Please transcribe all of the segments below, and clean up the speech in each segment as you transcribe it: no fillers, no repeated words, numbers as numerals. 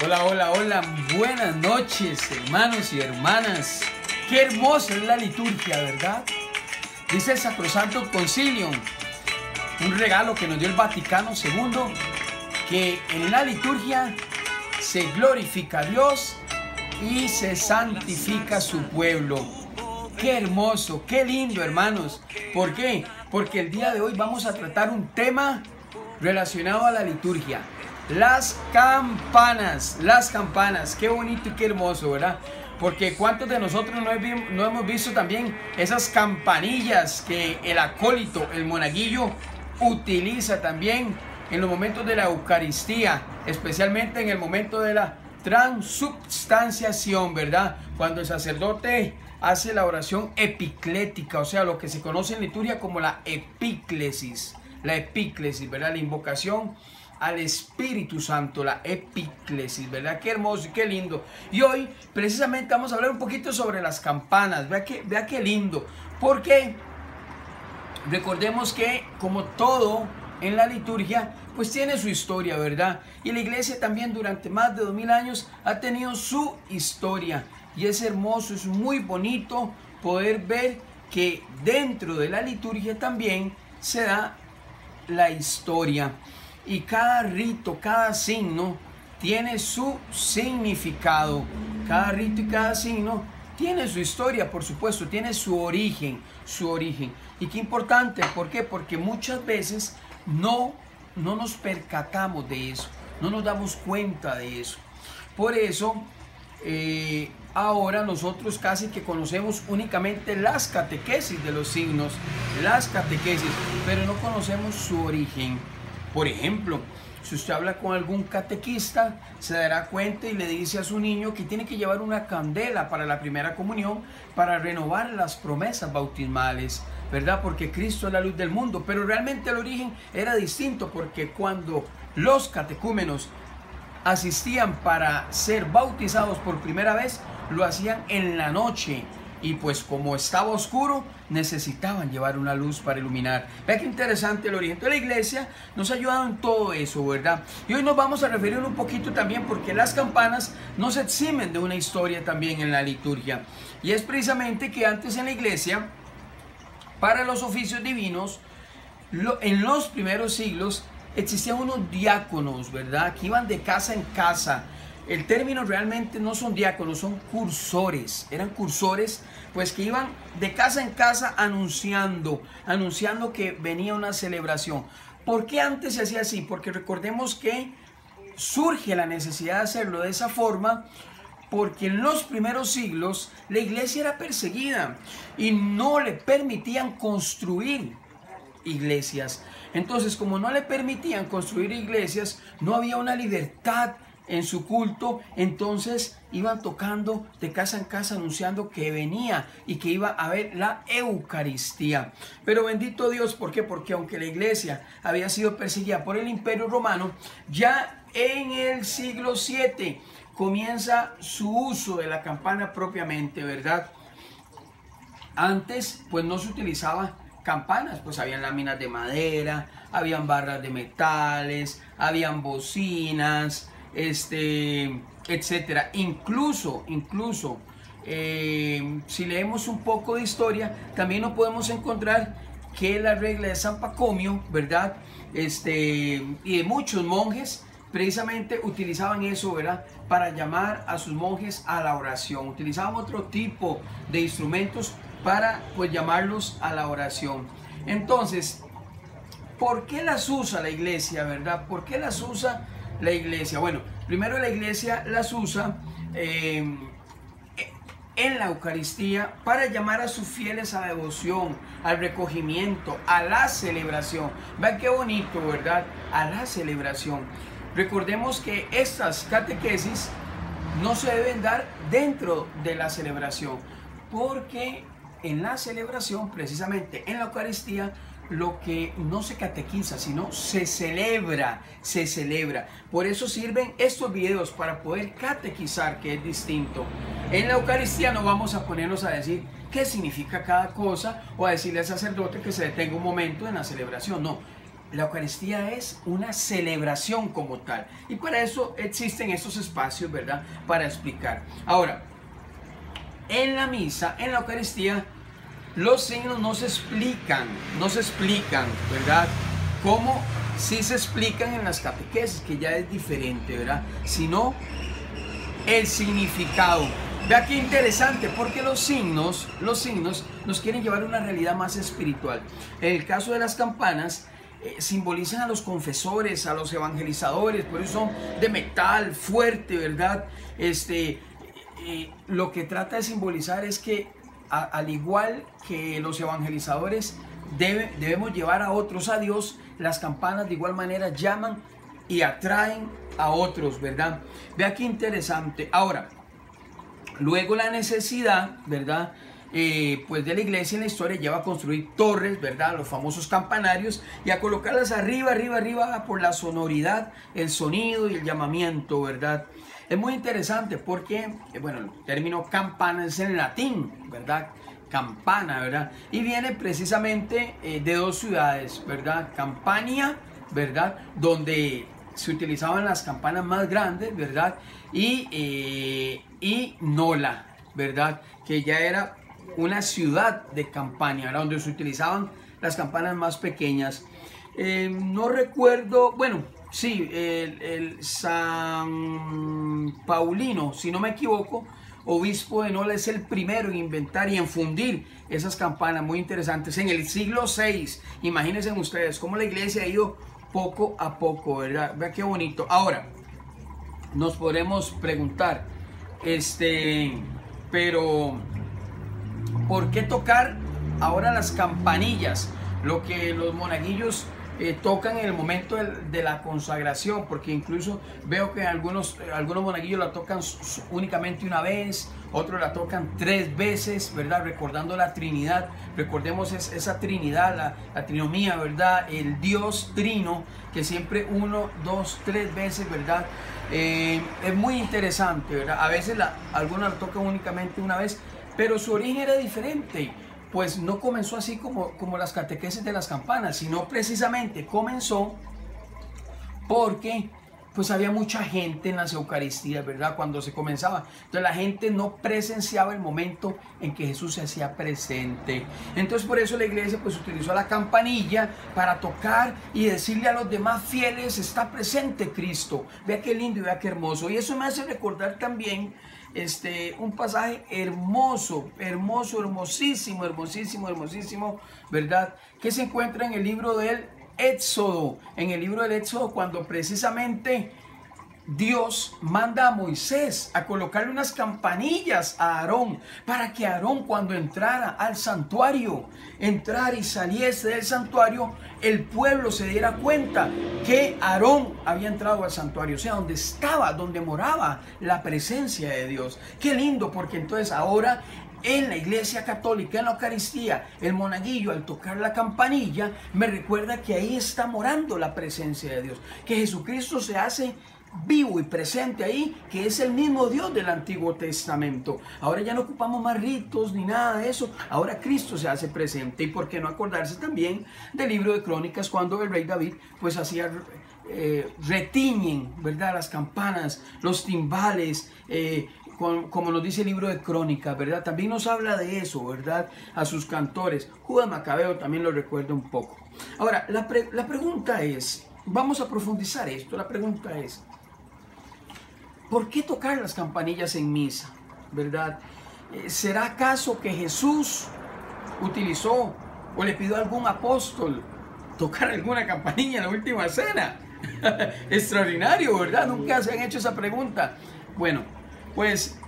Hola, hola, hola, buenas noches, hermanos y hermanas. Qué hermosa es la liturgia, ¿verdad? Dice el Sacrosanto Concilio, un regalo que nos dio el Vaticano II, que en la liturgia se glorifica a Dios y se santifica su pueblo. Qué hermoso, qué lindo, hermanos. ¿Por qué? Porque el día de hoy vamos a tratar un tema relacionado a la liturgia. Las campanas, qué bonito y qué hermoso, ¿verdad? Porque ¿cuántos de nosotros no hemos visto también esas campanillas que el acólito, el monaguillo, utiliza también en los momentos de la Eucaristía, especialmente en el momento de la transubstanciación, ¿verdad? Cuando el sacerdote hace la oración epiclética, o sea, lo que se conoce en liturgia como la epíclesis, ¿verdad? La invocación al Espíritu Santo, la epíclesis, ¿verdad? Qué hermoso y qué lindo. Y hoy precisamente vamos a hablar un poquito sobre las campanas. Vea qué lindo, porque recordemos que como todo en la liturgia, pues tiene su historia, ¿verdad? Y la iglesia también durante más de 2000 años ha tenido su historia. Y es hermoso, es muy bonito poder ver que dentro de la liturgia también se da la historia. Y cada rito, cada signo tiene su significado. Cada rito y cada signo tiene su historia, por supuesto, tiene su origen. Y qué importante, ¿por qué? Porque muchas veces no nos percatamos de eso, no nos damos cuenta de eso. Por eso, ahora nosotros casi que conocemos únicamente las catequesis de los signos, pero no conocemos su origen. Por ejemplo, si usted habla con algún catequista, se dará cuenta y le dice a su niño que tiene que llevar una candela para la primera comunión para renovar las promesas bautismales, ¿verdad? Porque Cristo es la luz del mundo. Pero realmente el origen era distinto, porque cuando los catecúmenos asistían para ser bautizados por primera vez, lo hacían en la noche. Y pues como estaba oscuro, necesitaban llevar una luz para iluminar. Vea qué interesante el origen de la iglesia. Nos ha ayudado en todo eso, ¿verdad? Y hoy nos vamos a referir un poquito también, porque las campanas nos eximen de una historia también en la liturgia. Y es precisamente que antes en la iglesia, para los oficios divinos, en los primeros siglos, existían unos diáconos, ¿verdad? Que iban de casa en casa. El término realmente no son diáconos, son cursores. Eran cursores, pues, que iban de casa en casa anunciando que venía una celebración. ¿Por qué antes se hacía así? Porque recordemos que surge la necesidad de hacerlo de esa forma, porque en los primeros siglos la iglesia era perseguida y no le permitían construir iglesias. Entonces, como no le permitían construir iglesias, no había una libertad en su culto. Entonces iban tocando de casa en casa anunciando que venía y que iba a haber la Eucaristía. Pero bendito Dios, ¿por qué? Porque aunque la iglesia había sido perseguida por el Imperio Romano, ya en el siglo VII comienza su uso de la campana propiamente, ¿verdad? Antes pues no se utilizaba campanas, pues habían láminas de madera, habían barras de metales, habían bocinas, etcétera. Incluso si leemos un poco de historia, también nos podemos encontrar que la regla de San Pacomio, ¿verdad? Y de muchos monjes precisamente utilizaban eso, ¿verdad? Para llamar a sus monjes a la oración. Utilizaban otro tipo de instrumentos para, pues, llamarlos a la oración. Entonces, ¿por qué las usa la iglesia, verdad? ¿Por qué las usa la iglesia? Bueno, primero la iglesia las usa en la Eucaristía para llamar a sus fieles a la devoción, al recogimiento, a la celebración. Vean qué bonito, ¿verdad? A la celebración. Recordemos que estas catequesis no se deben dar dentro de la celebración, porque en la celebración, precisamente en la Eucaristía, lo que no se catequiza, sino se celebra. Por eso sirven estos videos, para poder catequizar, que es distinto. En la Eucaristía no vamos a ponernos a decir qué significa cada cosa, o a decirle al sacerdote que se detenga un momento en la celebración. No, la Eucaristía es una celebración como tal. Y para eso existen estos espacios, ¿verdad? Para explicar. Ahora, en la misa, en la Eucaristía, los signos no se explican, ¿verdad? Como si se explican en las catequesis, que ya es diferente, ¿verdad? Sino el significado. Vea qué interesante, porque los signos nos quieren llevar a una realidad más espiritual. En el caso de las campanas, simbolizan a los confesores, a los evangelizadores, por eso son de metal fuerte, ¿verdad? Lo que trata de simbolizar es que al igual que los evangelizadores debemos llevar a otros a Dios, las campanas de igual manera llaman y atraen a otros, ¿verdad? Vea qué interesante. Ahora, luego la necesidad, ¿verdad? Pues de la iglesia en la historia lleva a construir torres, ¿verdad? Los famosos campanarios, y a colocarlas arriba por la sonoridad, el sonido y el llamamiento, ¿verdad? Es muy interesante porque, bueno, el término campana es en latín, ¿verdad? Campana, ¿verdad? Y viene precisamente de dos ciudades, ¿verdad? Campania, ¿verdad? Donde se utilizaban las campanas más grandes, ¿verdad? Y Nola, ¿verdad? Que ya era una ciudad de Campania, ¿verdad? Donde se utilizaban las campanas más pequeñas. No recuerdo, bueno, sí, el San Paulino, si no me equivoco, obispo de Nola, es el primero en inventar y en fundir esas campanas muy interesantes en el siglo VI. Imagínense ustedes cómo la iglesia ha ido poco a poco, ¿verdad? Vea qué bonito. Ahora, nos podremos preguntar, pero ¿por qué tocar ahora las campanillas? Lo que los monaguillos tocan en el momento de la consagración, porque incluso veo que algunos monaguillos la tocan únicamente una vez, otros la tocan 3 veces, ¿verdad? Recordando la Trinidad. Recordemos esa Trinidad, la trinomía, ¿verdad? El Dios Trino, que siempre 1, 2, 3 veces, ¿verdad? Es muy interesante, ¿verdad? A veces algunos la tocan únicamente una vez, pero su origen era diferente. Pues no comenzó así como las catequesis de las campanas, sino precisamente comenzó porque pues había mucha gente en las Eucaristías, ¿verdad? Cuando se comenzaba. Entonces la gente no presenciaba el momento en que Jesús se hacía presente. Entonces por eso la iglesia pues utilizó la campanilla para tocar y decirle a los demás fieles: está presente Cristo. Vea qué lindo y vea qué hermoso. Y eso me hace recordar también un pasaje hermoso, hermosísimo, ¿verdad? Que se encuentra en el libro del Éxodo, cuando precisamente Dios manda a Moisés a colocarle unas campanillas a Aarón, para que Aarón, cuando entrara al santuario, entrara y saliese del santuario, el pueblo se diera cuenta que Aarón había entrado al santuario, o sea, donde moraba la presencia de Dios. Qué lindo, porque entonces ahora en la iglesia católica, en la Eucaristía, el monaguillo al tocar la campanilla me recuerda que ahí está morando la presencia de Dios, que Jesucristo se hace vivo y presente ahí, que es el mismo Dios del Antiguo Testamento. Ahora ya no ocupamos más ritos ni nada de eso, ahora Cristo se hace presente. Y por qué no acordarse también del libro de Crónicas, cuando el rey David pues hacía retiñen, ¿verdad?, las campanas, los timbales, como nos dice el libro de Crónicas, ¿verdad? También nos habla de eso, ¿verdad? A sus cantores. Judas Macabeo también lo recuerda un poco. Ahora, la pregunta es, vamos a profundizar esto, la pregunta es, ¿por qué tocar las campanillas en misa? ¿Verdad? ¿Será acaso que Jesús utilizó o le pidió a algún apóstol tocar alguna campanilla en la última cena? Extraordinario, ¿verdad? Nunca se han hecho esa pregunta. Bueno, pues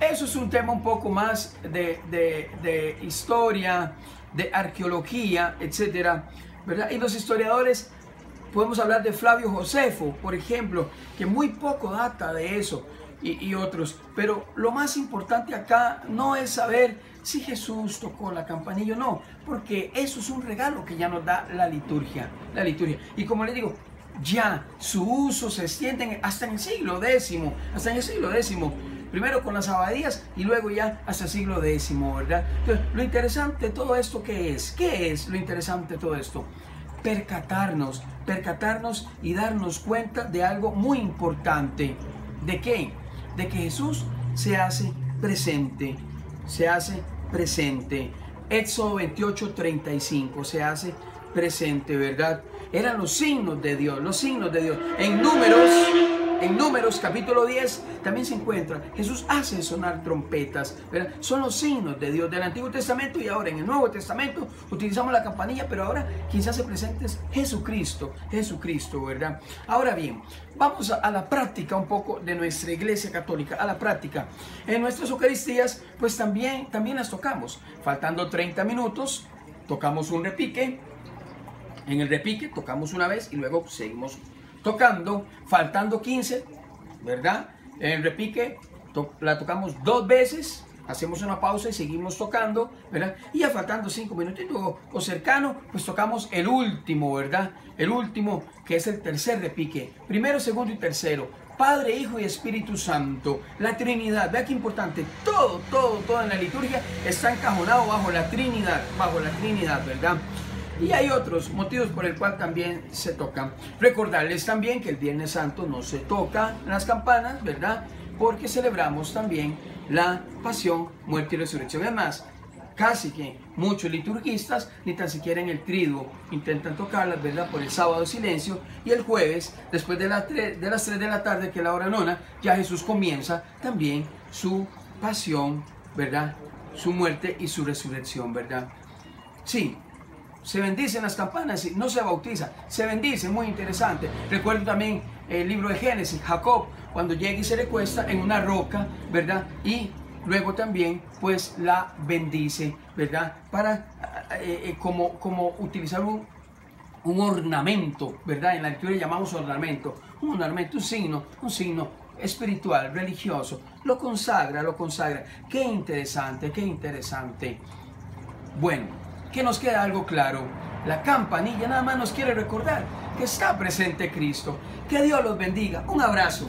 eso es un tema un poco más de historia, de arqueología, etcétera, ¿verdad? Y los historiadores, podemos hablar de Flavio Josefo, por ejemplo, que muy poco data de eso, y otros. Pero lo más importante acá no es saber si Jesús tocó la campanilla o no, porque eso es un regalo que ya nos da la liturgia. Y como les digo, ya su uso se extiende hasta en el siglo X, primero con las abadías y luego ya hasta el siglo X, ¿verdad? Entonces, lo interesante de todo esto, ¿qué es? ¿Qué es lo interesante de todo esto? percatarnos y darnos cuenta de algo muy importante. ¿De qué? De que Jesús se hace presente, Éxodo 28:35, se hace presente, ¿verdad? Eran los signos de Dios, En Números capítulo 10 también se encuentra, Jesús hace sonar trompetas, ¿verdad? Son los signos de Dios del Antiguo Testamento, y ahora en el Nuevo Testamento utilizamos la campanilla, pero ahora quien se hace presente es Jesucristo, ¿verdad? Ahora bien, vamos a la práctica un poco de nuestra Iglesia Católica, a la práctica. En nuestras Eucaristías, pues también las tocamos. Faltando 30 minutos, tocamos un repique. En el repique tocamos una vez y luego seguimos tocando. Faltando 15, ¿verdad? En el repique la tocamos 2 veces, hacemos una pausa y seguimos tocando, ¿verdad? Y ya faltando 5 minutitos o cercano, pues tocamos el último, ¿verdad? El último, que es el tercer repique. Primero, segundo y tercero. Padre, Hijo y Espíritu Santo, la Trinidad. Vea qué importante, todo en la liturgia está encajonado bajo la Trinidad, ¿verdad? Y hay otros motivos por el cual también se tocan. Recordarles también que el Viernes Santo no se tocan las campanas, ¿verdad? Porque celebramos también la pasión, muerte y resurrección. Además, casi que muchos liturgistas ni tan siquiera en el triduo intentan tocarlas, ¿verdad? Por el sábado de silencio, y el jueves, después de las 3 de la tarde, que es la hora nona, ya Jesús comienza también su pasión, ¿verdad? Su muerte y su resurrección, ¿verdad? Sí. Se bendicen las campanas, no se bautiza, se bendice, muy interesante. Recuerdo también el libro de Génesis, Jacob, cuando llega y se le cuesta en una roca, ¿verdad? Y luego también, pues, la bendice, ¿verdad? Para, como utilizar un ornamento, ¿verdad? En la lectura llamamos ornamento, un signo espiritual, religioso. Lo consagra. Qué interesante. Bueno, que nos queda algo claro. La campanilla nada más nos quiere recordar que está presente Cristo. Que Dios los bendiga. Un abrazo.